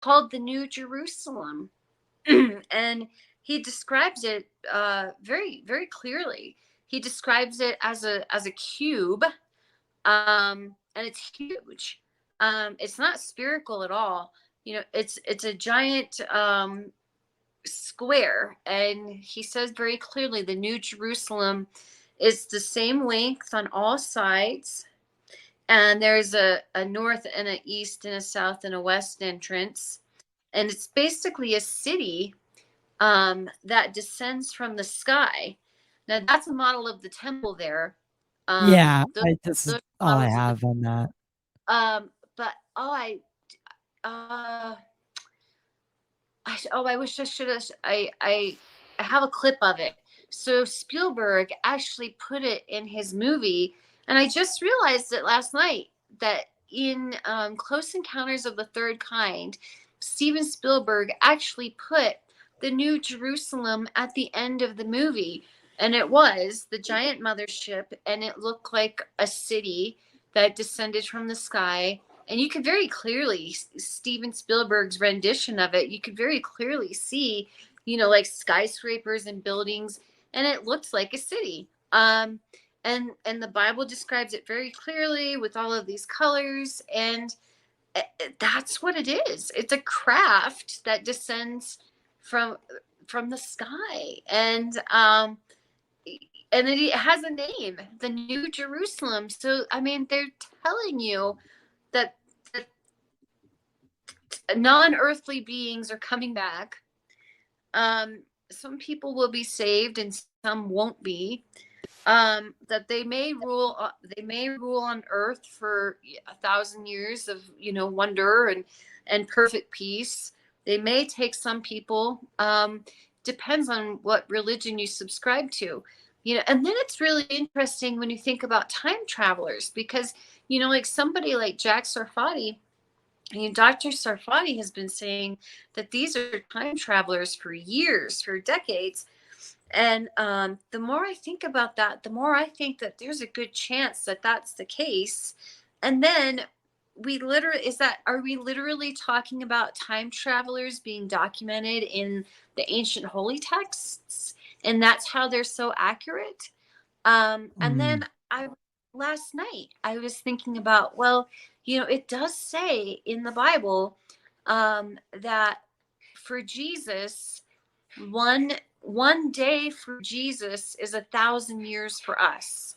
called the New Jerusalem. And he describes it very, very clearly. He describes it as a cube, and it's huge. It's not spherical at all. It's a giant square, and he says very clearly the New Jerusalem is the same length on all sides, and there's a north and a east and a south and a west entrance, and it's basically a city that descends from the sky. Now that's a model of the temple there. Yeah, Those, this is those all I models of the have on that. but uh I wish I should have. I have a clip of it. So Spielberg actually put it in his movie, and I just realized it last night that in Close Encounters of the Third Kind, Steven Spielberg actually put the New Jerusalem at the end of the movie, and it was the giant mothership, and it looked like a city that descended from the sky, and you could very clearly Steven Spielberg's rendition of it. You could very clearly see, like skyscrapers and buildings, and it looks like a city. And the Bible describes it very clearly with all of these colors, and that's what it is. It's a craft that descends from from the sky, and it has a name, the New Jerusalem. So I mean, they're telling you that non-earthly beings are coming back. Some people will be saved and some won't be. That they may rule on earth for 1,000 years of wonder and perfect peace. They may take some people. Depends on what religion you subscribe to. And then it's really interesting when you think about time travelers, because like somebody like Jack Sarfati. Dr. Sarfati has been saying that these are time travelers for years, for decades. And the more I think about that, the more I think that there's a good chance that that's the case. And then are we literally talking about time travelers being documented in the ancient holy texts? And that's how they're so accurate? And Mm, then last night I was thinking about, well, it does say in the Bible that for Jesus, one day for Jesus is 1,000 years for us.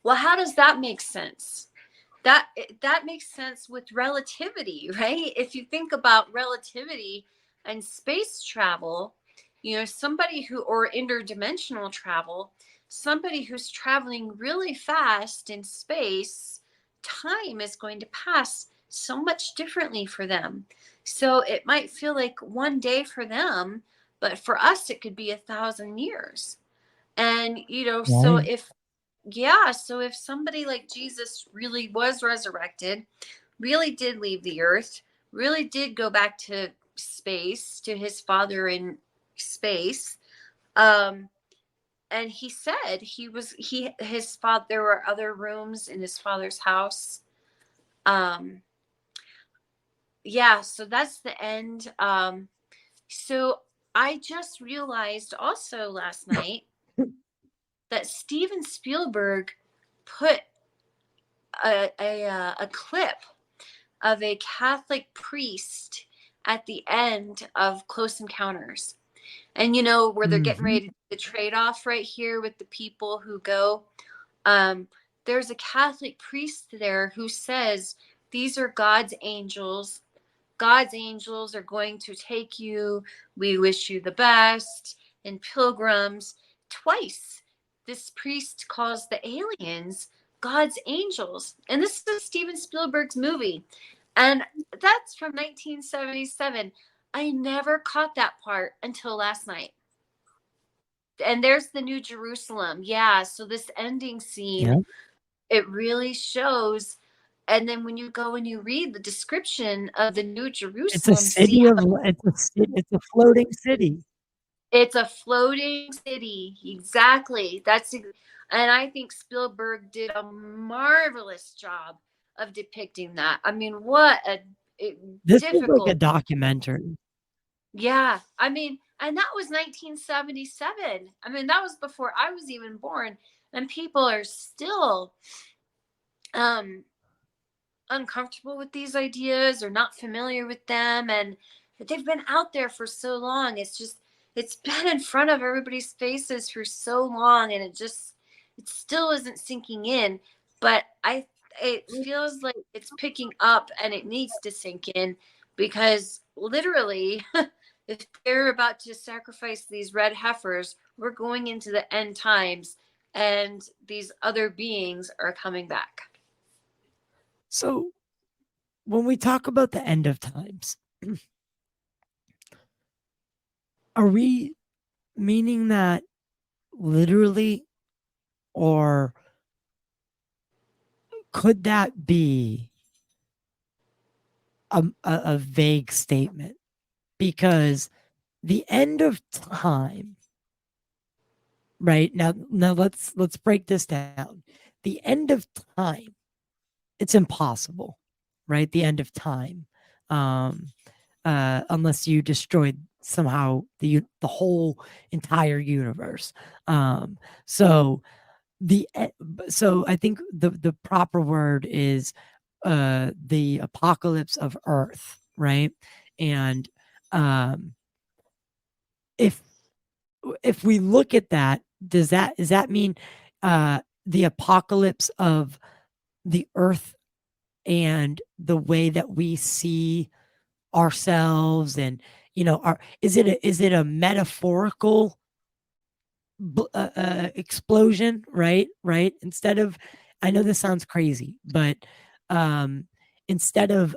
Well, how does that make sense? That makes sense with relativity, right? If you think about relativity and space travel, somebody or interdimensional travel, somebody who's traveling really fast in space, time is going to pass so much differently for them. So it might feel like one day for them, but for us it could be 1,000 years. And so right. if somebody like Jesus really was resurrected, really did leave the earth, really did go back to space, to his father in space, um and he said his father, there were other rooms in his father's house. um yeah, so that's the end. So I just realized also last night that Steven Spielberg put a clip of a Catholic priest at the end of Close Encounters. And where they're getting Hmm. ready to do the trade off right here with the people who go. Um, there's a Catholic priest there who says, these are God's angels. God's angels are going to take you. We wish you the best. And pilgrims. Twice, this priest calls the aliens God's angels. And this is Steven Spielberg's movie. And that's from 1977. I never caught that part until last night. And there's the New Jerusalem. Yeah. So this ending scene, Yeah. it really shows. And then when you go and you read the description of the New It's a Jerusalem, see city how of it's a floating city. it's a floating city. Exactly. And I think Spielberg did a marvelous job of depicting that. I mean, what a This is like a difficult. documentary. Yeah, I mean, and that was 1977. I mean, that was before I was even born, and people are still um uncomfortable with these ideas or not familiar with them, and they've been out there for so long. It's just, it's been in front of everybody's faces for so long, and it still isn't sinking in. But it feels like it's picking up, and it needs to sink in, because literally if they're about to sacrifice these red heifers, we're going into the end times, and these other beings are coming back. So when we talk about the end of times, are we meaning that literally, or could that be a vague statement? Because the end of time, right? Now let's break this down. The end of time, it's impossible, right? The end of time. Um, unless you destroyed somehow the whole entire universe. Um, so the so I think the proper word is the apocalypse of Earth, right? And um, if if we look at that, does that mean the apocalypse of the Earth and the way that we see ourselves, and is it a metaphorical explosion, right, instead of, I know this sounds crazy, but um instead of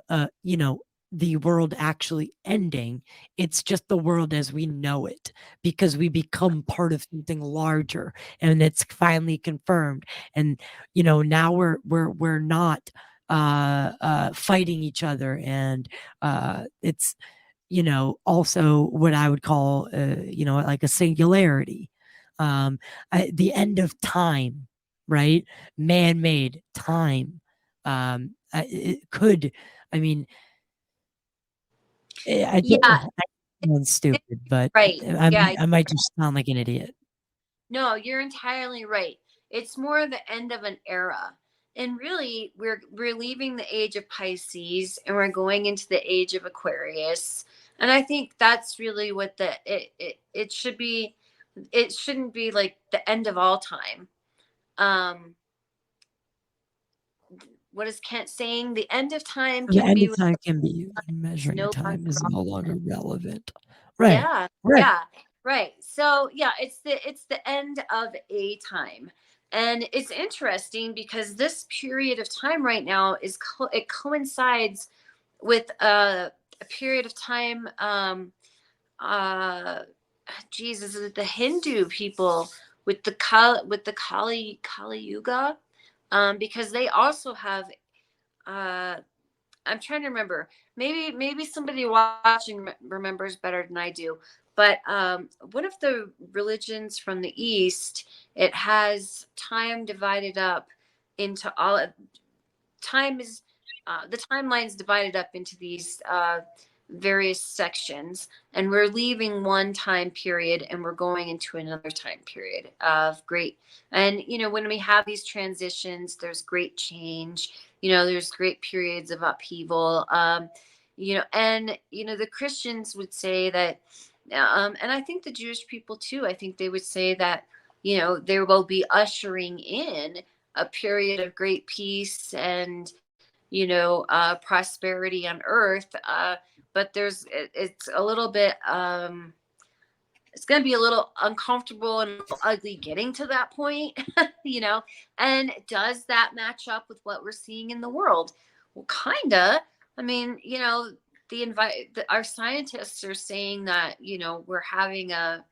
the world actually ending, it's just the world as we know it, because we become part of something larger, and it's finally confirmed. And now we're not fighting each other, and it's also what I would call, like a singularity. Um, the end of time, right? Man made time. It could, I mean, I get, Yeah, I sound it- stupid, but right. Yeah, I might just sound like an idiot. no, you're entirely right. It's more the end of an era. And really, we're leaving the age of Pisces, and we're going into the age of Aquarius. And I think that's really what it should be. It shouldn't be like the end of all time. Um, what is Kent saying? The end of time So the can end be of when time can be it's measuring a no time longer is no longer relevant. relevant. Right. Yeah, Right. yeah, right. So yeah, it's the end of a time. And it's interesting because this period of time right now it coincides with a period of time, uh Jesus, the Hindu people with the Kali Yuga, because they also have, uh I'm trying to remember. Maybe somebody watching remembers better than I do. But one of the religions from the East, it has time divided up into all. Time is the timeline's divided up into these various sections, and we're leaving one time period and we're going into another time period of great. And when we have these transitions, there's great change. There's great periods of upheaval. And the Christians would say that, and I think the Jewish people too, I think they would say that there will be ushering in a period of great peace and prosperity on earth. But it's a little bit, it's going to be a little uncomfortable and ugly getting to that point. you know and does that match up with what we're seeing in the world? Well, kinda. I mean, our scientists are saying that we're having a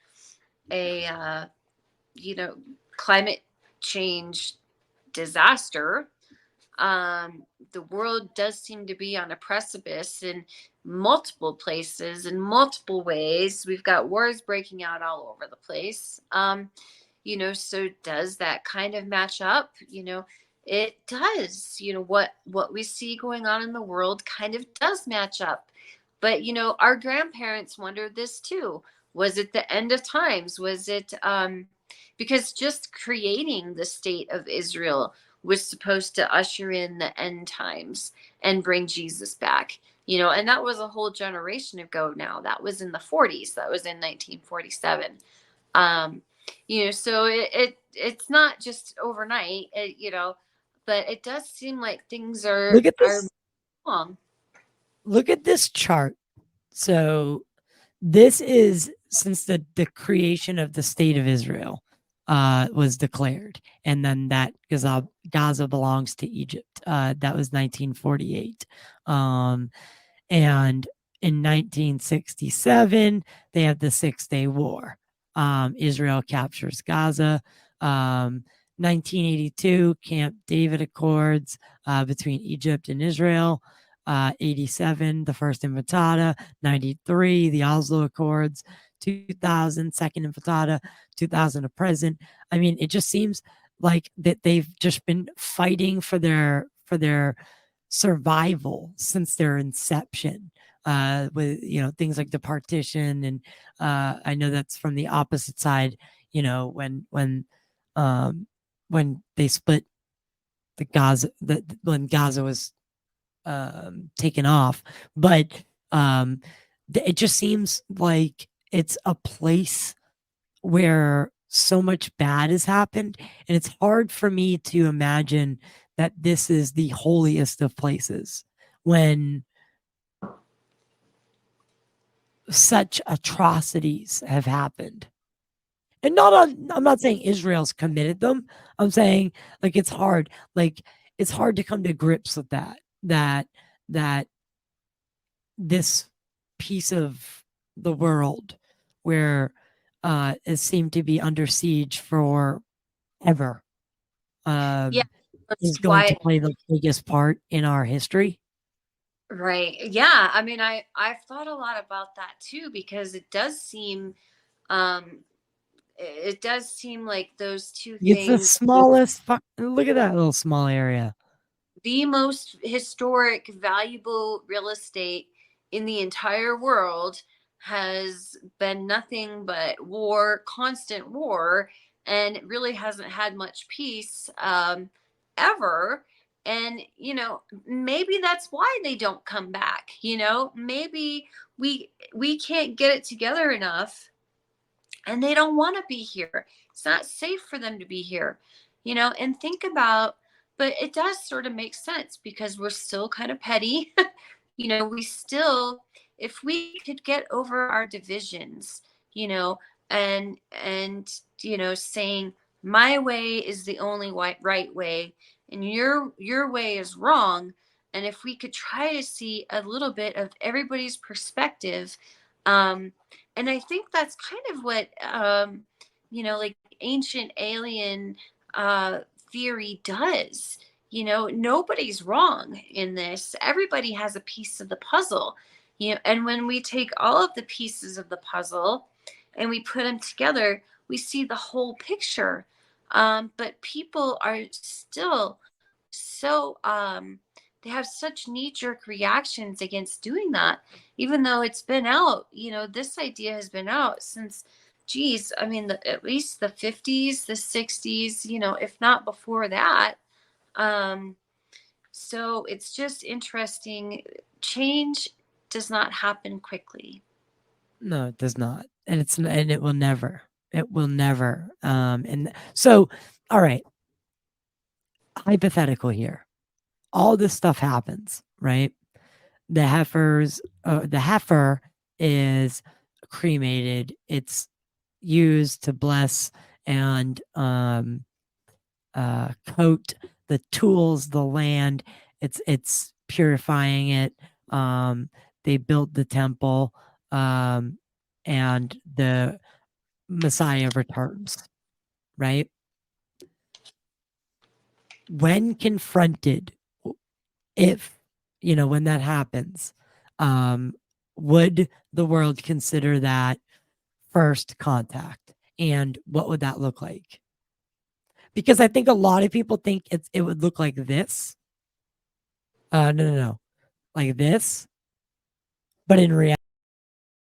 you know climate change disaster. The world does seem to be on a precipice in multiple places, in multiple ways. We've got wars breaking out all over the place. So does that kind of match up? it does. What we see going on in the world kind of does match up. But our grandparents wondered this too. Was it the end of times? Was it because just creating the state of Israel was supposed to usher in the end times and bring Jesus back. And that was a whole generation ago now. That was in the 40s. That was in 1947. um so it's not just overnight, but it does seem like things are Look at are this. wrong. Look at this chart. So this is since the creation of the state of Israel was declared, and then that Gaza belongs to Egypt. That was 1948. And in 1967, they have the 6 Day War. Israel captures Gaza. 1982, Camp David Accords between Egypt and Israel. 87, the First Intifada. 93, the Oslo Accords. 2000, Second Intifada. 2000 to present. I mean, it just seems like that they've just been fighting for their survival since their inception, with things like the partition. And I know that's from the opposite side, um when they split the Gaza, when Gaza was taken off. But it just seems like it's a place where so much bad has happened, and it's hard for me to imagine that this is the holiest of places when such atrocities have happened. And I'm not saying Israel's committed them. I'm saying, like, it's hard. Like, it's hard to come to grips with that this piece of the world where it seemed to be under siege for ever, Yeah, is that's going to why. play the biggest part in our history. Right. Yeah, I mean, I've thought a lot about that too, because um it does seem like those two It's the things, smallest. Look at that little small area. the most historic, valuable real estate in the entire world, has been nothing but war, constant war, and it really hasn't had much peace ever. And maybe that's why they don't come back. Maybe we can't get it together enough, and they don't want to be here. It's not safe for them to be here, and think about, but it does sort of make sense because we're still kind of petty. We still, if we could get over our divisions, and saying my way is the only right way, and your way is wrong, and if we could try to see a little bit of everybody's perspective, um, and I think that's kind of what like ancient alien uh theory does. Nobody's wrong in this. Everybody has a piece of the puzzle. And when we take all of the pieces of the puzzle and we put them together, we see the whole picture. But people are still so they have such knee-jerk reactions against doing that, even though it's been out. This idea has been out since, geez, I mean, at least the 50s, the 60s, if not before that. um so it's just interesting. Change does not happen quickly. No, it does not, and it will never. It will never. And so, all right, hypothetical here. All this stuff happens, right? The heifer is cremated. It's used to bless and coat the tools, the land. It's purifying it. They built the temple, and the Messiah returns. Right when confronted, if when that happens, um, would the world consider that first contact, and what would that look like? because I think a lot of people think it would look like this. No, like this, but in reality.